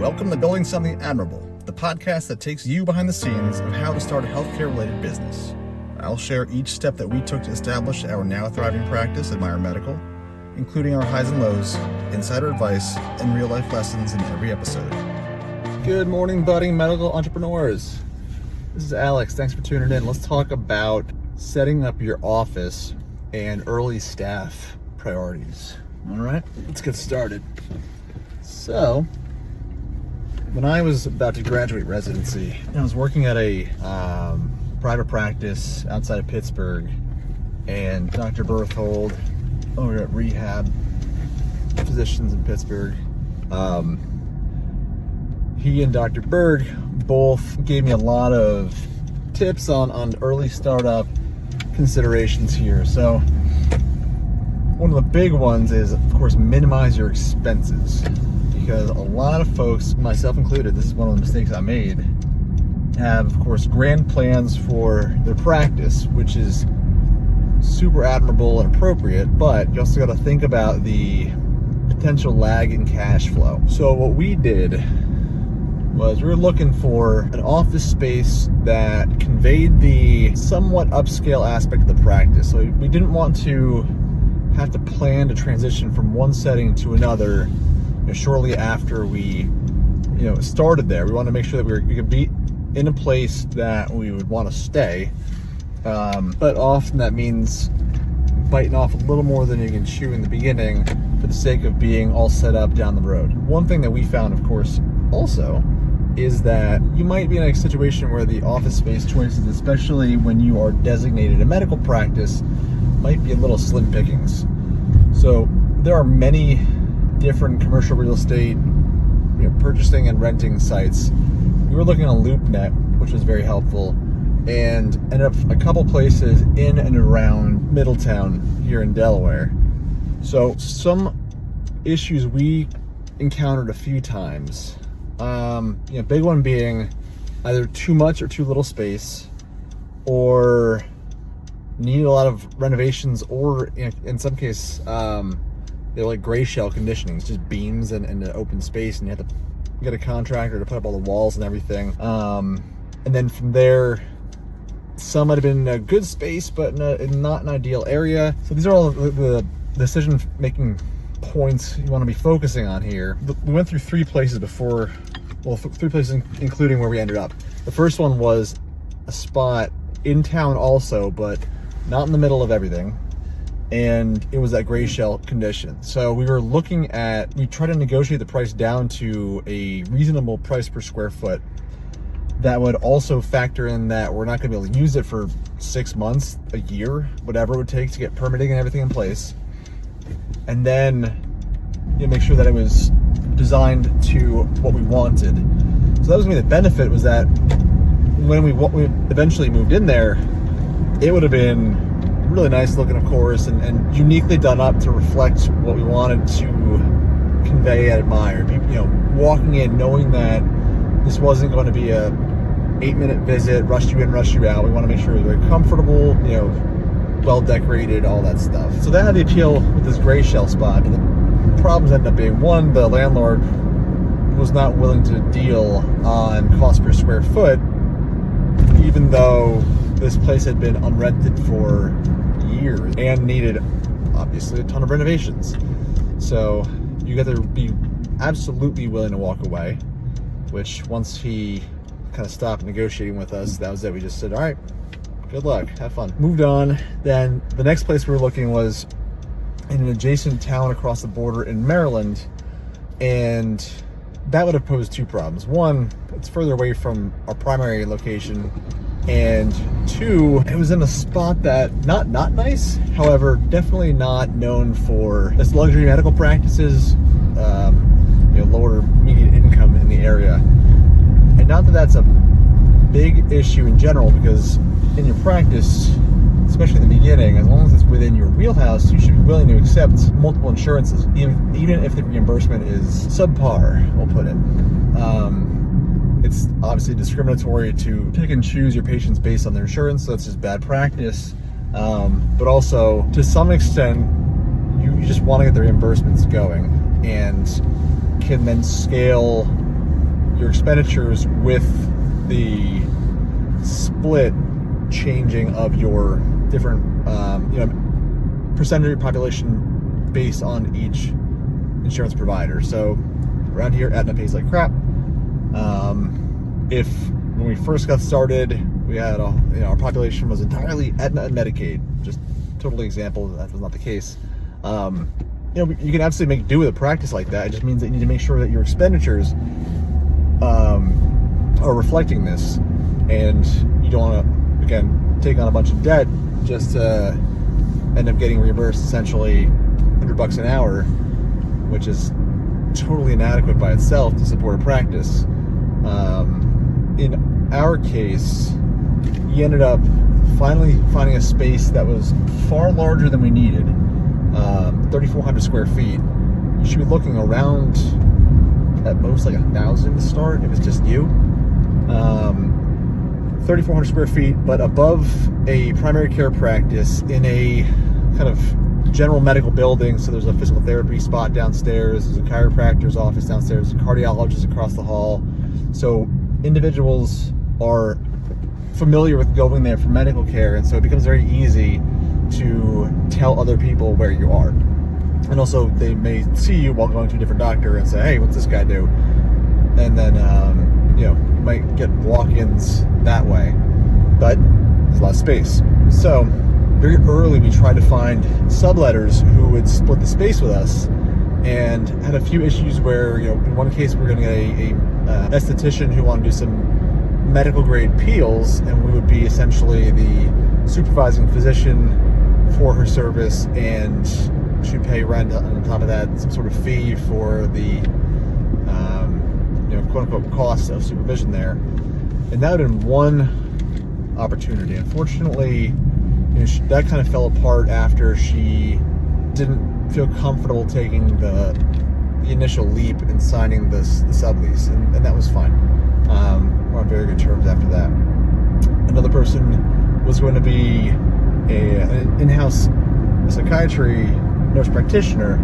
Welcome to Building Something Admirable, the podcast that takes you behind the scenes of how to start a healthcare-related business. I'll share each step that we took to establish our now thriving practice at Meyer Medical, including our highs and lows, insider advice, and real-life lessons in every episode. Good morning, budding medical entrepreneurs. This is Alex. Thanks for tuning in. Let's talk about setting up your office and early staff priorities. All right, let's get started. So, when I was about to graduate residency, I was working at a private practice outside of Pittsburgh, and Dr. Berthold over at Rehab Physicians in Pittsburgh, he and Dr. Berg both gave me a lot of tips on early startup considerations here. So one of the big ones is, of course, minimize your expenses, because a lot of folks, myself included, this is one of the mistakes I made, have, of course, grand plans for their practice, which is super admirable and appropriate, but you also got to think about the potential lag in cash flow. So what we did was we were looking for an office space that conveyed the somewhat upscale aspect of the practice. So we didn't want to have to plan to transition from one setting to another shortly after we started there. We wanted to make sure that we could be in a place that we would want to stay, but often that means biting off a little more than you can chew in the beginning for the sake of being all set up down the road. One thing that we found, of course, also is that you might be in a situation where the office space choices, especially when you are designated a medical practice, might be a little slim pickings. So there are many different commercial real estate purchasing and renting sites. We were looking on LoopNet, which was very helpful, and ended up a couple places in and around Middletown here in Delaware. So some issues we encountered a few times, big one being either too much or too little space, or need a lot of renovations, or in some cases they're like gray shell conditioning. It's just beams and an open space, and you have to get a contractor to put up all the walls and everything. And then from there, some might have been a good space, but not an ideal area. So these are all the decision-making points you want to be focusing on here. We went through three places before, three places including where we ended up. The first one was a spot in town also, but not in the middle of everything. And it was that gray shell condition. So we tried to negotiate the price down to a reasonable price per square foot that would also factor in that we're not gonna be able to use it for 6 months, a year, whatever it would take to get permitting and everything in place. And then make sure that it was designed to what we wanted. So that was gonna be the benefit, was that when we eventually moved in there, it would have been really nice looking, of course, and uniquely done up to reflect what we wanted to convey at Meyer. Walking in knowing that this wasn't going to be a 8-minute visit, rush you in, rush you out. We want to make sure it was very comfortable, well decorated, all that stuff. So that had the appeal with this gray shell spot. The problems ended up being, one, the landlord was not willing to deal on cost per square foot, even though this place had been unrented for years and needed, obviously, a ton of renovations. So you got to be absolutely willing to walk away, which once he kind of stopped negotiating with us, that was it. We just said, all right, good luck, have fun. Moved on. Then the next place we were looking was in an adjacent town across the border in Maryland, and that would have posed two problems. One, it's further away from our primary location, and two, it was in a spot that not nice, however, definitely not known for its luxury medical practices, lower median income in the area. And not that that's a big issue in general, because in your practice, especially in the beginning, as long as it's within your wheelhouse, you should be willing to accept multiple insurances, even if the reimbursement is subpar, we'll put it. It's obviously discriminatory to pick and choose your patients based on their insurance, so that's just bad practice. But also, to some extent, you just want to get the reimbursements going, and can then scale your expenditures with the split changing of your different percentage of your population based on each insurance provider. So around here, Aetna pays like crap. If when we first got started, we had our population was entirely Aetna and Medicaid, just totally example, that was not the case. You can absolutely make do with a practice like that. It just means that you need to make sure that your expenditures are reflecting this, and you don't want to, again, take on a bunch of debt just to end up getting reimbursed essentially $100 an hour, which is totally inadequate by itself to support a practice. In our case, he ended up finally finding a space that was far larger than we needed, 3,400 square feet. You should be looking around at most like 1,000 to start if it's just you. 3,400 square feet, but above a primary care practice in a kind of general medical building. So there's a physical therapy spot downstairs, there's a chiropractor's office downstairs, there's a cardiologist across the hall. So individuals are familiar with going there for medical care, and so it becomes very easy to tell other people where you are. And also they may see you while going to a different doctor and say, hey, what's this guy do? And then you might get walk-ins that way, but there's a lot of space. So very early we tried to find subletters who would split the space with us, and had a few issues where, in one case we were going to get a esthetician who wanted to do some medical grade peels, and we would be essentially the supervising physician for her service, and she'd pay rent on top of that, some sort of fee for the quote-unquote cost of supervision there. And that would have been one opportunity. Unfortunately, that kind of fell apart after she didn't feel comfortable taking the initial leap and signing the sublease, and that was fine. We're on very good terms after that. Another person was going to be an in-house psychiatry nurse practitioner,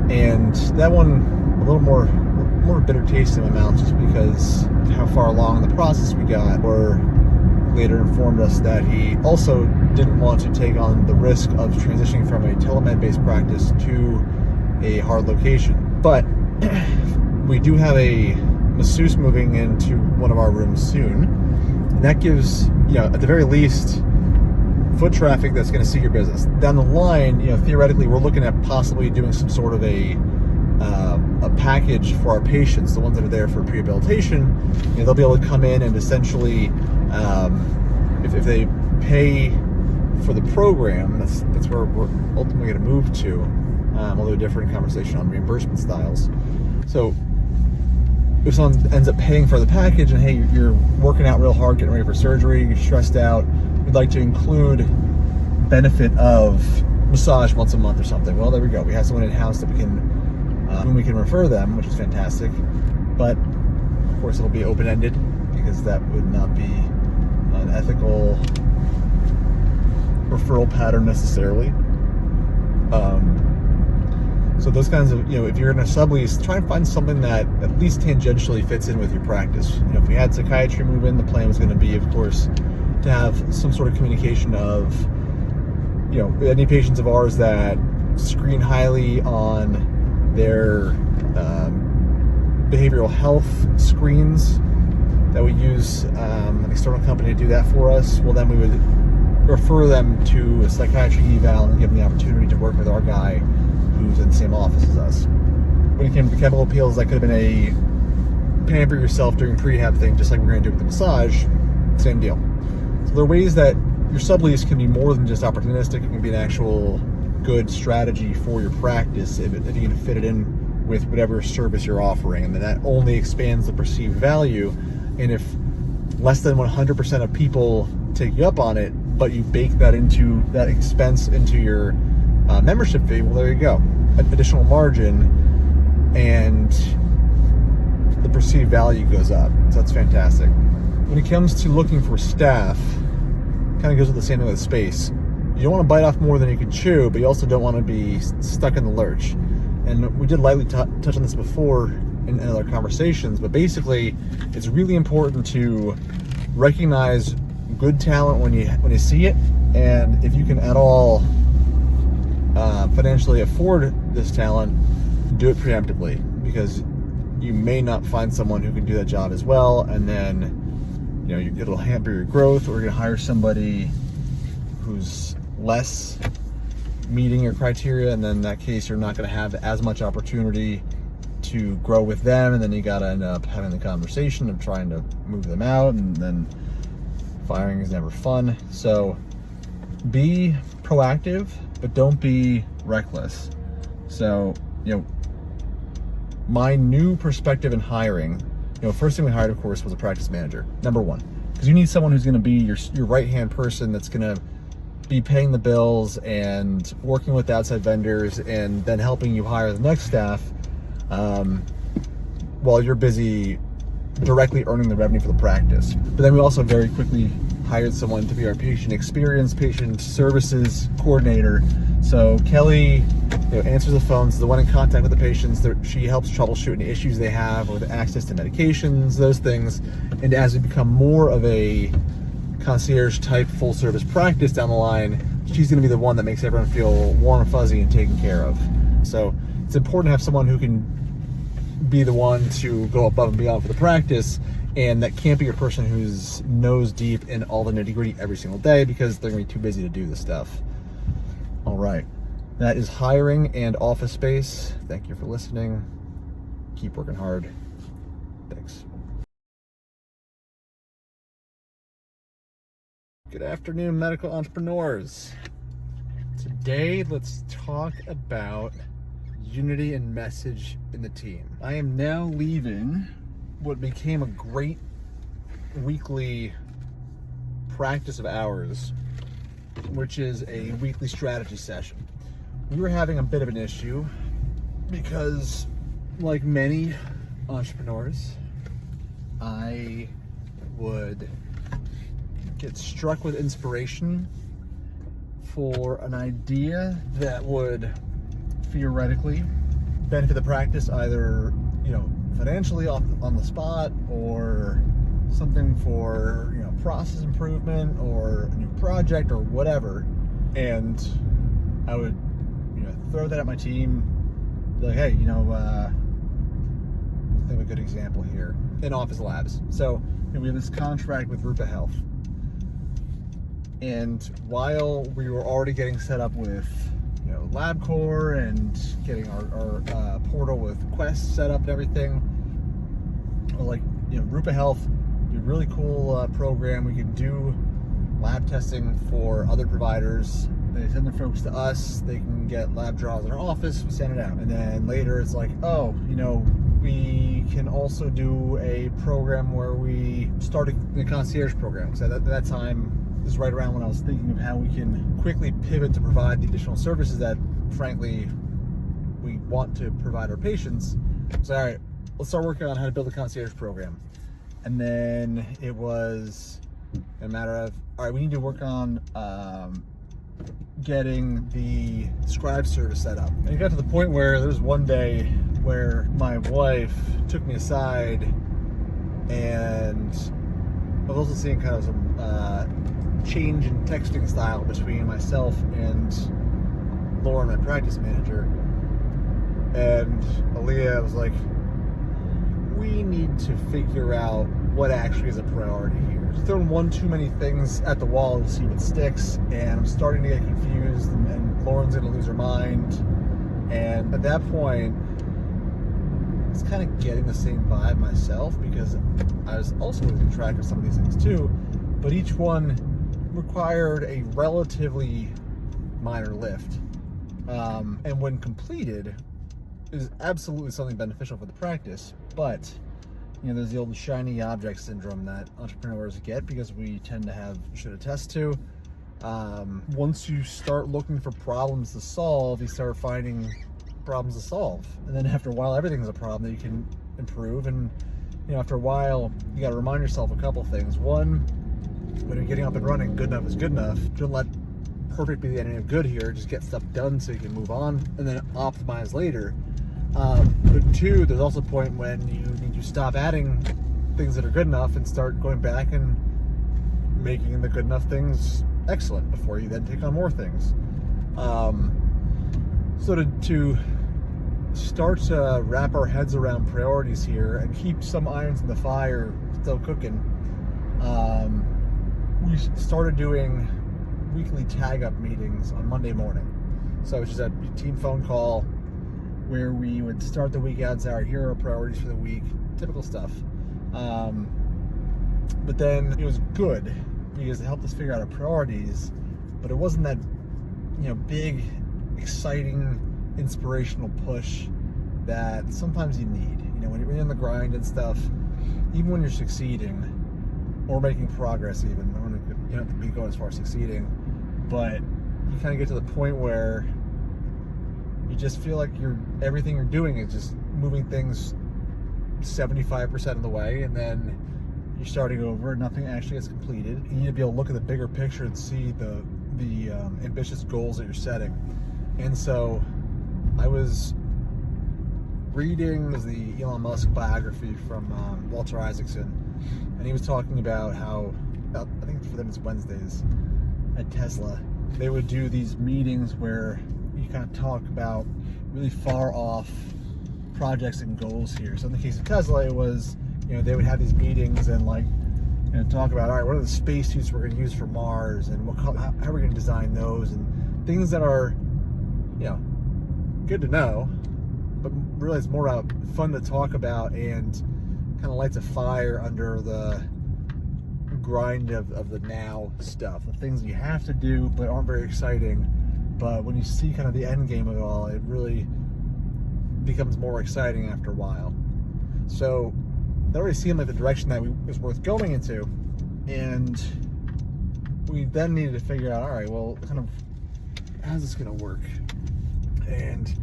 and that one a little more bitter taste in my mouth, just because how far along in the process we got, or later informed us that he also didn't want to take on the risk of transitioning from a telemed-based practice to a hard location. But we do have a masseuse moving into one of our rooms soon, and that gives, at the very least, foot traffic that's going to see your business. Down the line, theoretically, we're looking at possibly doing some sort of a package for our patients, the ones that are there for rehabilitation. They'll be able to come in and essentially, if they pay for the program, that's where we're ultimately going to move to, although a different conversation on reimbursement styles. So if someone ends up paying for the package, and hey, you're working out real hard, getting ready for surgery, you're stressed out, we'd like to include benefit of massage once a month or something. Well, there we go. We have someone in-house that we can refer them, which is fantastic. But of course, it'll be open-ended, because that would not be an ethical referral pattern necessarily. So those kinds of, if you're in a sublease, try and find something that at least tangentially fits in with your practice. If we had psychiatry move in, the plan was going to be, of course, to have some sort of communication of, any patients of ours that screen highly on their behavioral health screens, that we use an external company to do that for us. Well, then we would refer them to a psychiatry eval and give them the opportunity to work with our guy who's in the same office as us. When it came to chemical peels, that could have been a pamper yourself during prehab thing, just like we're going to do with the massage. Same deal. So there are ways that your sublease can be more than just opportunistic. It can be an actual good strategy for your practice if you can fit it in with whatever service you're offering, and then that only expands the perceived value. And if less than 100% of people take you up on it, but you bake that expense into your membership fee, well, there you go. Additional margin, and the perceived value goes up. So that's fantastic. When it comes to looking for staff, kind of goes with the same thing with space. You don't want to bite off more than you can chew, but you also don't want to be stuck in the lurch. And we did lightly touch on this before in other conversations, but basically it's really important to recognize good talent when you see it, and if you can at all financially afford this talent, do it preemptively, because you may not find someone who can do that job as well, and then it'll hamper your growth, or you're gonna hire somebody who's less meeting your criteria, and then in that case you're not going to have as much opportunity to grow with them, and then you got to end up having the conversation of trying to move them out, and then firing is never fun. So be proactive, but don't be reckless. So my new perspective in hiring, first thing we hired, of course, was a practice manager, number one, because you need someone who's going to be your right hand person, that's going to be paying the bills and working with outside vendors, and then helping you hire the next staff while you're busy directly earning the revenue for the practice. But then we also very quickly hired someone to be our patient services coordinator. So Kelly answers the phones, the one in contact with the patients. She helps troubleshoot any issues they have with access to medications, those things. And as we become more of a concierge type full service practice down the line, she's going to be the one that makes everyone feel warm and fuzzy and taken care of. So it's important to have someone who can be the one to go above and beyond for the practice, and that can't be your person who's nose deep in all the nitty gritty every single day, because they're going to be too busy to do this stuff. All right, that is hiring and office space. Thank you for listening. Keep working hard. Thanks. Good afternoon, medical entrepreneurs. Today, let's talk about unity and message in the team. I am now leaving what became a great weekly practice of ours, which is a weekly strategy session. We were having a bit of an issue because, like many entrepreneurs, I would get struck with inspiration for an idea that would theoretically benefit the practice, either financially on the spot, or something for process improvement, or a new project, or whatever. And I would throw that at my team, be like, hey, I think of a good example here in office labs. So we have this contract with Rupa Health. And while we were already getting set up with LabCorp and getting our portal with Quest set up and everything, Rupa Health, a really cool program. We can do lab testing for other providers. They send their folks to us. They can get lab draws in our office. We send it out, and then later it's like, we can also do a program where we started the concierge program. So at that time, this is right around when I was thinking of how we can quickly pivot to provide the additional services that, frankly, we want to provide our patients. So, all right, let's start working on how to build a concierge program. And then it was a matter of, all right, we need to work on getting the scribe service set up. And it got to the point where there was one day where my wife took me aside, and I was also seeing kind of some change in texting style between myself and Lauren, my practice manager. And Aaliyah was like, we need to figure out what actually is a priority here. Throwing one too many things at the wall to see what sticks, and I'm starting to get confused, and Lauren's gonna lose her mind. And at that point, it's kind of getting the same vibe myself, because I was also losing track of some of these things too, but each one required a relatively minor lift. And when completed, is absolutely something beneficial for the practice, but there's the old shiny object syndrome that entrepreneurs get because we tend to have shit to test to. Once you start looking for problems to solve, you start finding problems to solve, and then after a while, everything's a problem that you can improve. And after a while, you got to remind yourself a couple things. One, when you're getting up and running, good enough is good enough. Don't let perfect be the enemy of good here. Just get stuff done so you can move on, and then optimize later. But two, there's also a point when you need to stop adding things that are good enough and start going back and making the good enough things excellent before you then take on more things. So to start to wrap our heads around priorities here and keep some irons in the fire still cooking, we started doing weekly tag-up meetings on Monday morning. So it's just a team phone call where we would start the week out and say, all right, here are our priorities for the week, typical stuff. But then it was good because it helped us figure out our priorities, but it wasn't that, big, exciting, inspirational push that sometimes you need. When you're in the grind and stuff, even when you're succeeding or making progress, even, you don't have to be going as far as succeeding, but you kind of get to the point where you just feel like everything you're doing is just moving things 75% of the way, and then you're starting over and nothing actually gets completed. You need to be able to look at the bigger picture and see the ambitious goals that you're setting. And so I was reading the Elon Musk biography from Walter Isaacson, and he was talking about how, I think for them it's Wednesdays at Tesla, they would do these meetings where you kind of talk about really far off projects and goals here. So in the case of Tesla, it was, they would have these meetings and talk about, all right, what are the spacesuits we're going to use for Mars, and how are we going to design those, and things that are, good to know, but really it's more about fun to talk about and kind of lights a fire under the grind of the now stuff, the things you have to do but aren't very exciting. But when you see kind of the end game of it all, it really becomes more exciting after a while. So that already seemed like the direction that was worth going into, and we then needed to figure out, all right, well, kind of how's this going to work? And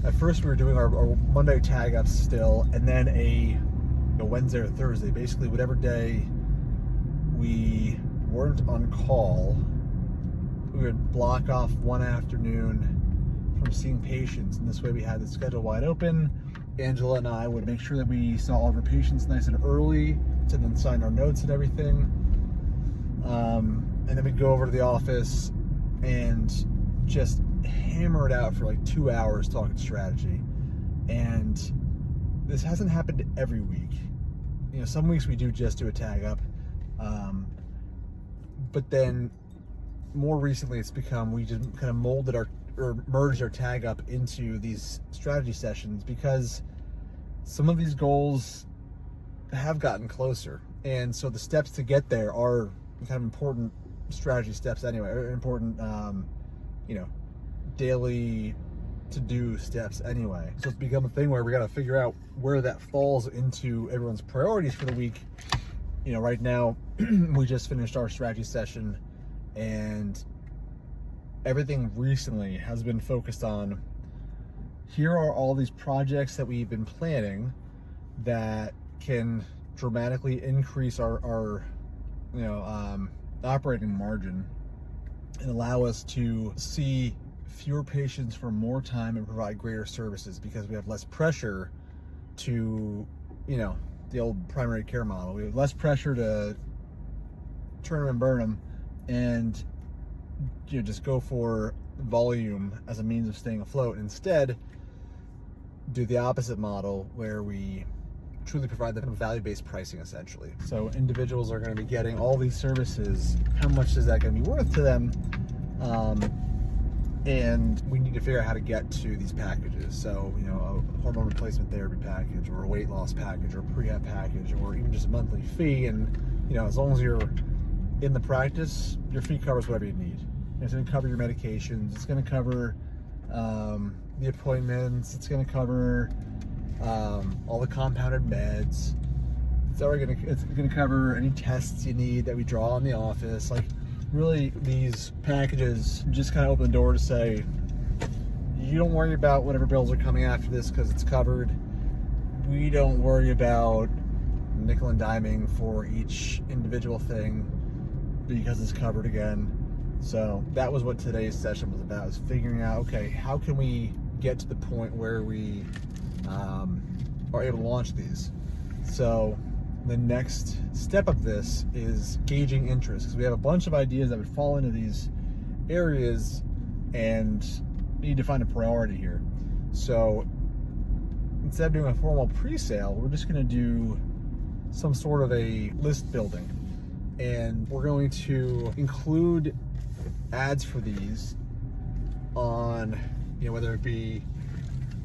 at first we were doing our Monday tag ups still, and then a Wednesday or Thursday, basically whatever day we weren't on call, we would block off one afternoon from seeing patients, and this way we had the schedule wide open. Angela and I would make sure that we saw all of our patients nice and early to then sign our notes and everything. And then we'd go over to the office and just hammer it out for like 2 hours talking strategy. And this hasn't happened every week. Some weeks we just do a tag up. But then more recently it's become, we just kind of molded merged our tag up into these strategy sessions because some of these goals have gotten closer. And so the steps to get there are kind of important strategy steps anyway, or important, daily to-do steps anyway. So it's become a thing where we got to figure out where that falls into everyone's priorities for the week. Right now we just finished our strategy session, and everything recently has been focused on, here are all these projects that we've been planning that can dramatically increase our operating margin and allow us to see fewer patients for more time and provide greater services, because we have less pressure to, the old primary care model. We have less pressure to turn them and burn them and just go for volume as a means of staying afloat. Instead, do the opposite model where we truly provide them value-based pricing, essentially. So individuals are going to be getting all these services. How much is that going to be worth to them? And we need to figure out how to get to these packages. So, a hormone replacement therapy package, or a weight loss package, or a prehab package, or even just a monthly fee. And, as long as you're in the practice, your fee covers whatever you need. It's going to cover your medications. It's going to cover the appointments. It's going to cover all the compounded meds. It's going to cover any tests you need that we draw in the office. Like, really, these packages just kind of open the door to say, you don't worry about whatever bills are coming after this because it's covered. We don't worry about nickel and diming for each individual thing because it's covered again. So that was what today's session was about, is figuring out, okay, how can we get to the point where we are able to launch these. So the next step of this is gauging interest, because we have a bunch of ideas that would fall into these areas and need to find a priority here. So instead of doing a formal pre-sale, we're just going to do some sort of a list building, and we're going to include ads for these on, whether it be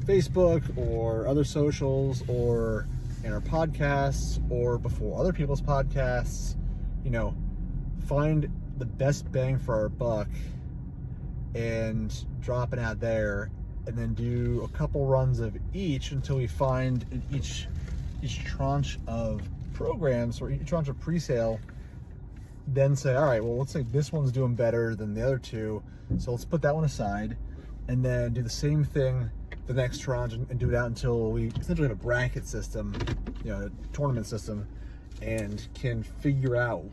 Facebook or other socials, or in our podcasts, or before other people's podcasts. Find the best bang for our buck and drop an ad there, and then do a couple runs of each until we find each tranche of programs or each tranche of pre-sale. Then say, all right, well, let's say this one's doing better than the other two, so let's put that one aside, and then do the same thing the next tranche, and do it out until we essentially have a bracket system, a tournament system, and can figure out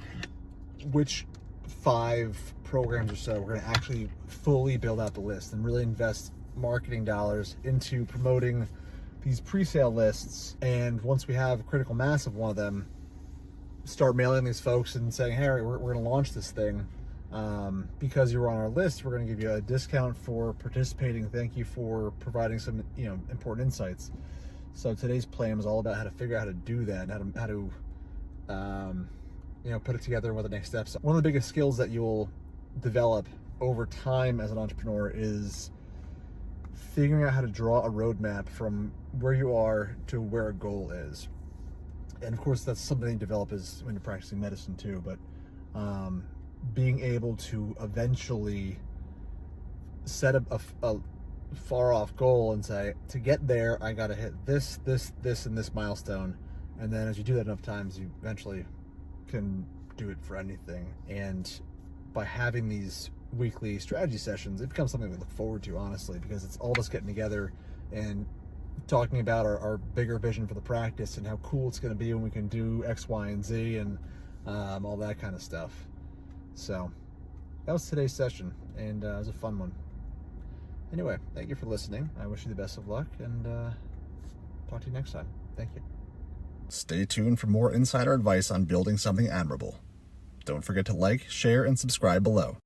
which 5 programs or so we're going to actually fully build out the list and really invest marketing dollars into promoting these pre-sale lists. And once we have a critical mass of one of them, start mailing these folks and saying, hey, we're going to launch this thing. Because you were on our list, we're going to give you a discount for participating. Thank you for providing some important insights. So today's plan was all about how to figure out how to do that, and how to put it together and what the next steps are. One of the biggest skills that you'll develop over time as an entrepreneur is figuring out how to draw a roadmap from where you are to where a goal is. And of course, that's something you develop as when you're practicing medicine too, but being able to eventually set up a far off goal and say, to get there, I got to hit this, and this milestone. And then as you do that enough times, you eventually can do it for anything. And by having these weekly strategy sessions, it becomes something we look forward to, honestly, because it's all of us getting together and talking about our bigger vision for the practice and how cool it's going to be when we can do X, Y, and Z, and all that kind of stuff. So that was today's session, and it was a fun one. Anyway, thank you for listening. I wish you the best of luck, and talk to you next time. Thank you. Stay tuned for more insider advice on building something admirable. Don't forget to like, share, and subscribe below.